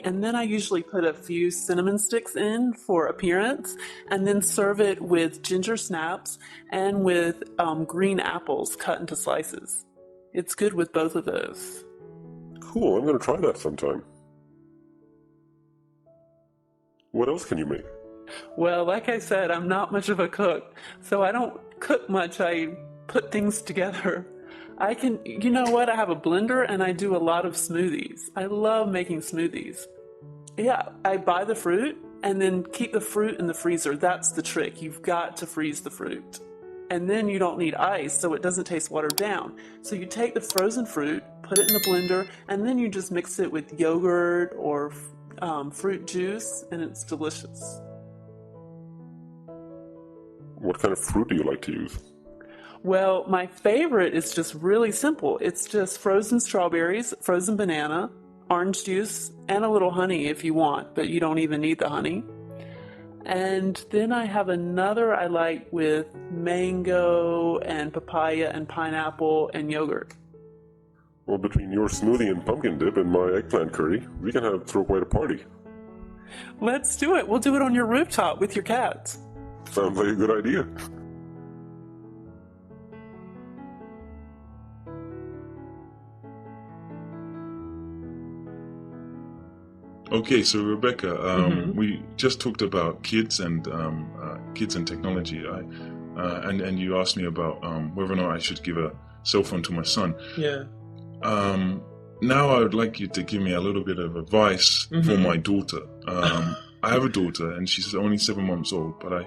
strawberry, and then I usually put a few cinnamon sticks in for appearance, and then serve it with ginger snaps and with green apples cut into slices. It's good with both of those. Cool, I'm going to try that sometime. What else can you make? Well, like I said, I'm not much of a cook, so I don't cook much. I put things together. You know what? I have a blender and I do a lot of smoothies. I love making smoothies. Yeah, I buy the fruit and then keep the fruit in the freezer. That's the trick. You've got to freeze the fruit. And then you don't need ice, so it doesn't taste watered down. So you take the frozen fruit, put it in the blender, and then you just mix it with yogurt or fruit juice, and it's delicious. What kind of fruit do you like to use? Well, my favorite is just really simple. It's just frozen strawberries, frozen banana, orange juice, and a little honey if you want, but you don't even need the honey. And then I have another I like with mango and papaya and pineapple and yogurt. Well, between your smoothie and pumpkin dip and my eggplant curry, we can throw quite a party. Let's do it. We'll do it on your rooftop with your cats. Sounds like a good idea. Okay, so Rebecca, we just talked about kids and technology. And you asked me about whether or not I should give a cell phone to my son. Yeah. Now I would like you to give me a little bit of advice for my daughter. I have a daughter, and she's only 7 months old, but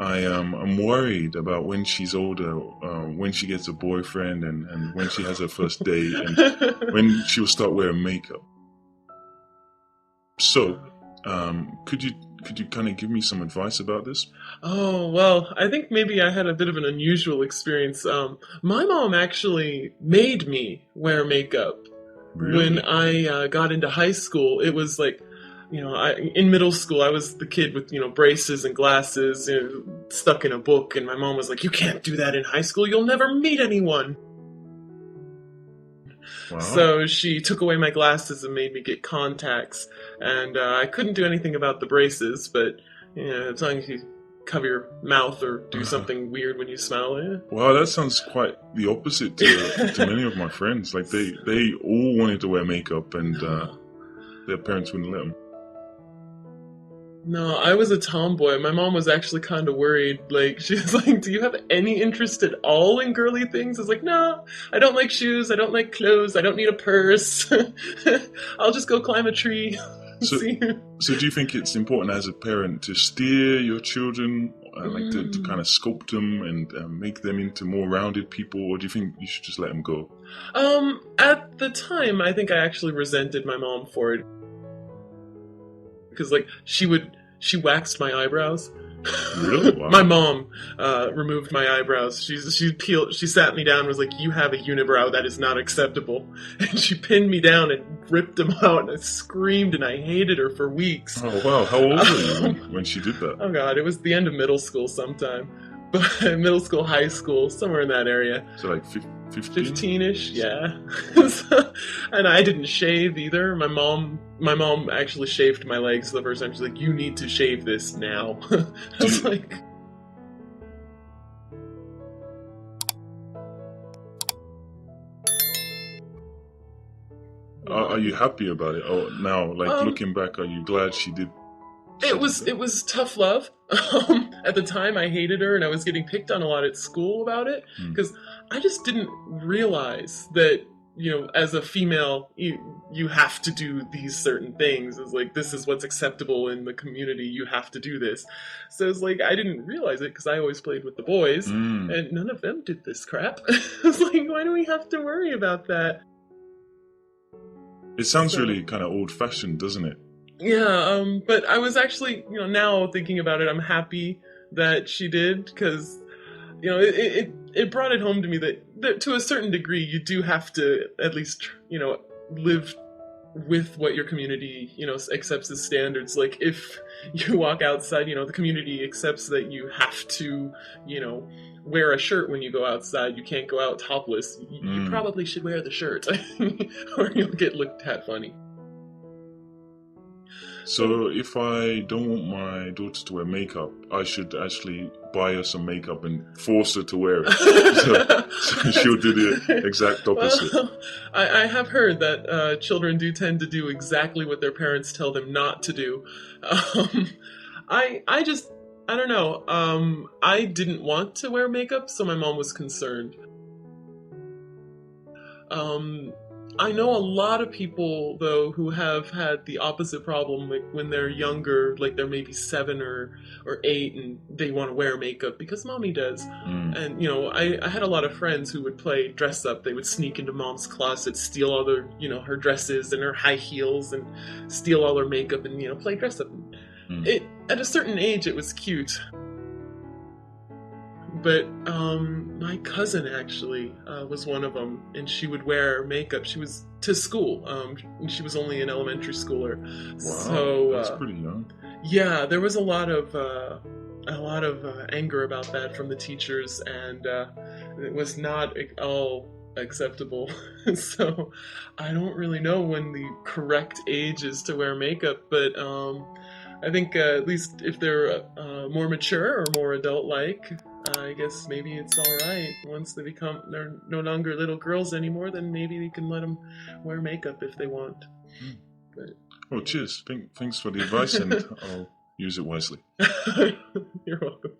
I'm worried about when she's older, when she gets a boyfriend, and when she has her first date, and when she will start wearing makeup. So, could you kind of give me some advice about this? Oh, well, I think maybe I had a bit of an unusual experience. My mom actually made me wear makeup. Really? When I got into high school. It was like, in middle school, I was the kid with, braces and glasses, stuck in a book, and my mom was like, "You can't do that in high school, you'll never meet anyone." Wow. So she took away my glasses and made me get contacts, and I couldn't do anything about the braces, but as long as you cover your mouth or do something weird when you smell it. Wow, that sounds quite the opposite to many of my friends. Like they all wanted to wear makeup, and their parents wouldn't let them. No, I was a tomboy. My mom was actually kind of worried. Like, she was like, "Do you have any interest at all in girly things?" I was like, "No, I don't like shoes. I don't like clothes. I don't need a purse. I'll just go climb a tree." So do you think it's important as a parent to steer your children, to kind of sculpt them and make them into more rounded people, or do you think you should just let them go? At the time, I think I actually resented my mom for it. Because, she waxed my eyebrows. Really? Wow. My mom removed my eyebrows. She sat me down and was like, "You have a unibrow, that is not acceptable." And she pinned me down and ripped them out, and I screamed, and I hated her for weeks. Oh, wow. How old were you when she did that? Oh, God, it was the end of middle school sometime. But middle school, high school, somewhere in that area. So like 15? 15-ish, yeah. And I didn't shave either. My mom actually shaved my legs the first time. She's like, "You need to shave this now." I was like... Are you happy about it? Oh, now, looking back, are you glad she did? It was tough love. At the time, I hated her, and I was getting picked on a lot at school about it, because I just didn't realize that, as a female, you have to do these certain things. It's like, this is what's acceptable in the community. You have to do this. So it's like, I didn't realize it because I always played with the boys, and none of them did this crap. It's like, why do we have to worry about that? It sounds really kind of old-fashioned, doesn't it? Yeah, but I was actually, now thinking about it, I'm happy that she did, because, it brought it home to me that to a certain degree, you do have to at least, live with what your community, accepts as standards. Like, if you walk outside, the community accepts that you have to, wear a shirt when you go outside. You can't go out topless. You probably should wear the shirt, or you'll get looked at funny. So if I don't want my daughter to wear makeup, I should actually buy her some makeup and force her to wear it. So she'll do the exact opposite. Well, I have heard that children do tend to do exactly what their parents tell them not to do. Um, I don't know. I didn't want to wear makeup, so my mom was concerned. I know a lot of people though who have had the opposite problem, like when they're younger, like they're maybe 7 or 8, and they want to wear makeup because mommy does. And I had a lot of friends who would play dress up. They would sneak into mom's closet, steal all their her dresses and her high heels, and steal all her makeup and play dress up. It at a certain age it was cute. But my cousin actually was one of them, and she would wear makeup. She was to school. And she was only an elementary schooler. Wow, so that's pretty young. Yeah, there was a lot of anger about that from the teachers, and it was not all acceptable. So I don't really know when the correct age is to wear makeup, but I think at least if they're more mature or more adult-like, I guess maybe it's all right. Once they're no longer little girls anymore, then maybe we can let them wear makeup if they want. But Oh, cheers. Thanks for the advice, and I'll use it wisely. you're welcome.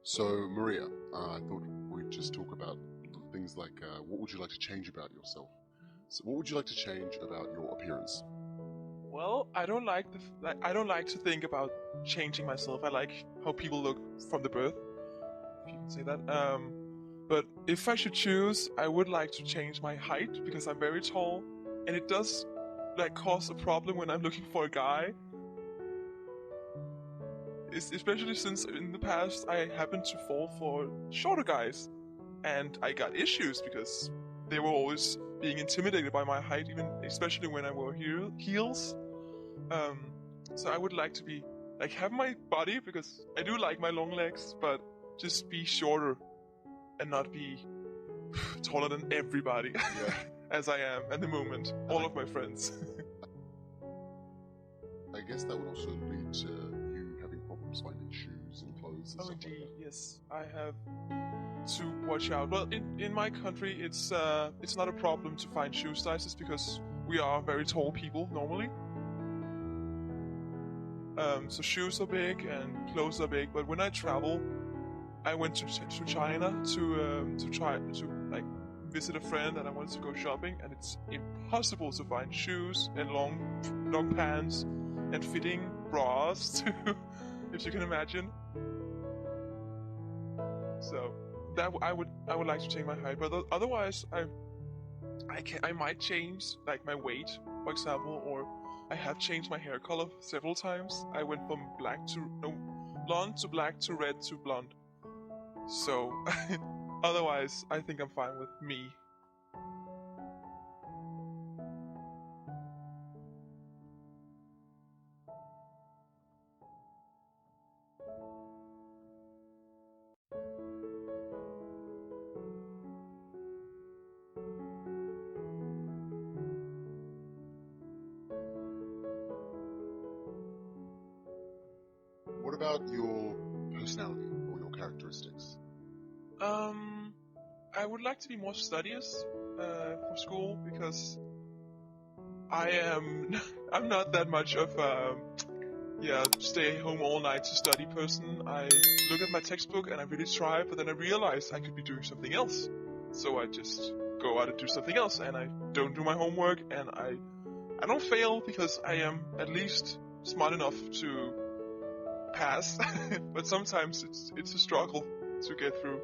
So, Maria, I thought we'd just talk about things like what would you like to change about yourself? So, what would you like to change about your appearance? Well, I don't like I don't like to think about changing myself. I like how people look from the birth, if you can say that. But if I should choose, I would like to change my height because I'm very tall, and it does cause a problem when I'm looking for a guy. Especially since in the past I happened to fall for shorter guys, and I got issues because they were always being intimidated by my height, especially when I wore heels. So I would like to be have my body, because I do like my long legs, but just be shorter and not be taller than everybody. Yeah. As I am at the moment, all of my friends. I guess that would also lead to you having problems finding shoes and clothes and Oh, stuff like indeed, that. yes. I have to watch out. Well, in my country, it's not a problem to find shoe sizes because we are very tall people normally. So shoes are big and clothes are big. But when I travel, I went to China to try to visit a friend, and I wanted to go shopping, and it's impossible to find shoes and long pants and fitting bras too, if you can imagine. So that I would like to change my height, but otherwise I might change my weight, for example, or I have changed my hair color several times. I went from blonde to black to red to blonde. So otherwise I think I'm fine with me. What about your personality or your characteristics? I would like to be more studious for school because I'm not that much of stay home all night to study person. I look at my textbook and I really try, but then I realize I could be doing something else. So I just go out and do something else, and I don't do my homework, and I don't fail because I am at least smart enough to pass. But sometimes it's a struggle to get through.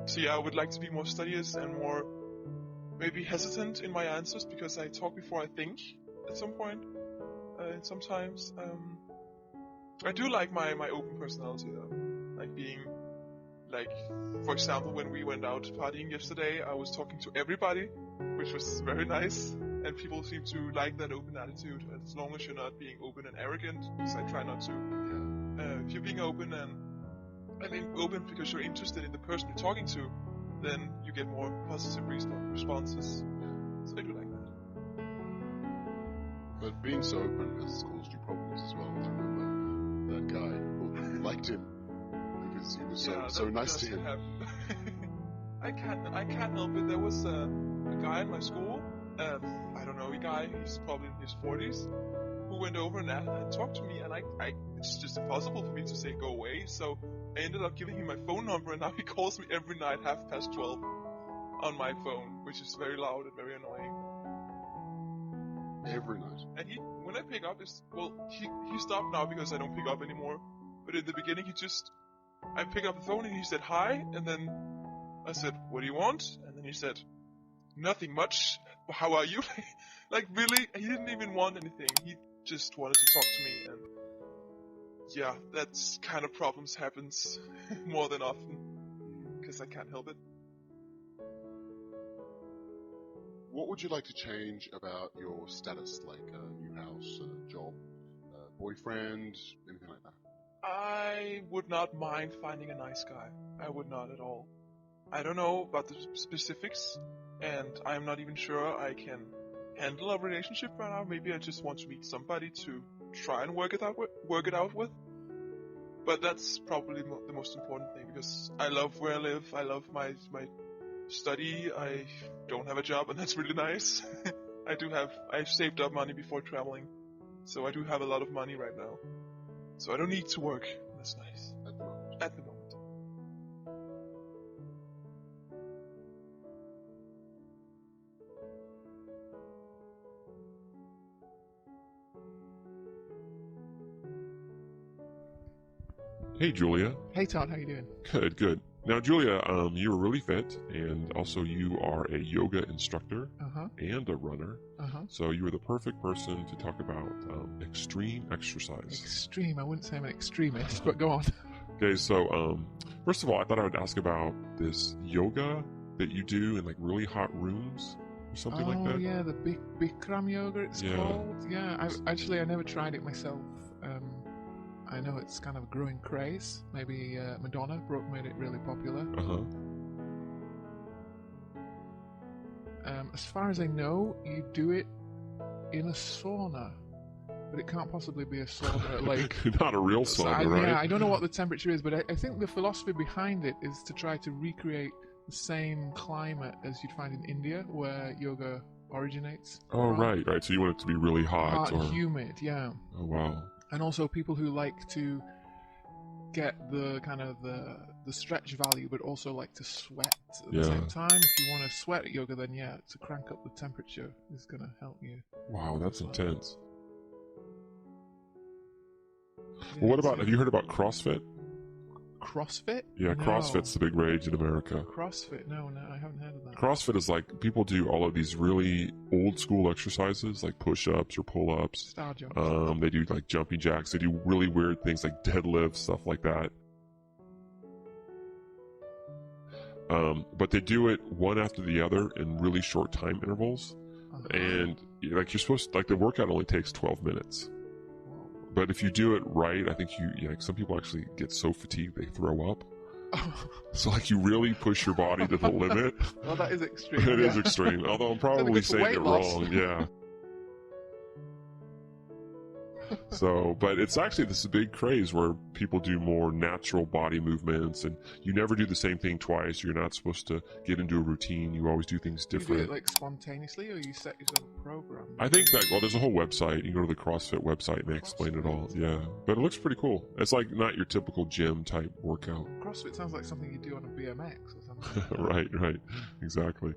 So yeah, I would like to be more studious and more maybe hesitant in my answers because I talk before I think at some point. Sometimes I do like my open personality though, being for example, when we went out partying yesterday, I was talking to everybody, which was very nice, and people seem to like that open attitude, as long as you're not being open and arrogant, because I try not to. If you're being open and I mean open because you're interested in the person you're talking to, then you get more positive responses. So I do like that. But being so open has caused you problems as well. I remember that guy who liked him because he was so nice to him. I can't help it. There was a guy in my school, I don't know, a guy, he's probably in his 40s, who went over and talked to me, and it's just impossible for me to say go away, so I ended up giving him my phone number, and now he calls me every night 12:30 on my phone, which is very loud and very annoying. Every night. And when I pick up, he stopped now because I don't pick up anymore, but in the beginning I pick up the phone and he said hi, and then I said, what do you want? And then he said, nothing much. How are you? Like, really? He didn't even want anything. He just wanted to talk to me. And yeah, that's kind of problems happens more than often. Because I can't help it. What would you like to change about your status? Like a new house, a job, boyfriend, anything like that? I would not mind finding a nice guy. I would not at all. I don't know about the specifics, and I'm not even sure I can handle a relationship right now. Maybe I just want to meet somebody to try and work it out with. But that's probably the most important thing, because I love where I live. I love my study. I don't have a job, and that's really nice. I've saved up money before traveling, so I do have a lot of money right now. So I don't need to work. That's nice. At the moment. Hey, Julia. Hey Todd, how you doing? Good. Now, Julia, you are really fit, and also you are a yoga instructor and a runner. So you are the perfect person to talk about extreme exercise. Extreme? I wouldn't say I'm an extremist, but go on. Okay, so first of all, I thought I would ask about this yoga that you do in like really hot rooms or something like that. Oh yeah, the Bikram yoga it's called. Yeah, I never tried it myself. I know it's kind of a growing craze. Maybe Madonna made it really popular. As far as I know, you do it in a sauna, but it can't possibly be a sauna like not a real sauna, right? Yeah, I don't know what the temperature is, but I think the philosophy behind it is to try to recreate the same climate as you'd find in India, where yoga originates. Oh, right. So you want it to be really hot or humid, yeah. Oh, wow. And also people who like to get the kind of the stretch value, but also like to sweat at the same time. If you want to sweat at yoga, then to crank up the temperature is going to help you. Wow, that's intense. Yeah, well, what about, have you heard about CrossFit? CrossFit? Yeah, No. CrossFit's the big rage in America. CrossFit? No, I haven't heard of that. CrossFit is like, people do all of these really old school exercises, like push-ups or pull-ups. Star jumps. They do like jumping jacks. They do really weird things like deadlifts, stuff like that. But they do it one after the other in really short time intervals. And like you're supposed to, like the workout only takes 12 minutes. But if you do it right, I think like some people actually get so fatigued they throw up. So like you really push your body to the limit. Well, that is extreme. It is extreme. Although I'm probably saying it wrong. Yeah. So, but it's actually this big craze where people do more natural body movements, and you never do the same thing twice. You're not supposed to get into a routine. You always do things different. You do it like spontaneously, or you set yourself a program? I think that, well, there's a whole website. You go to the CrossFit website and they explain it all. Yeah, but it looks pretty cool. It's like not your typical gym type workout. CrossFit sounds like something you do on a BMX or something. Right, exactly.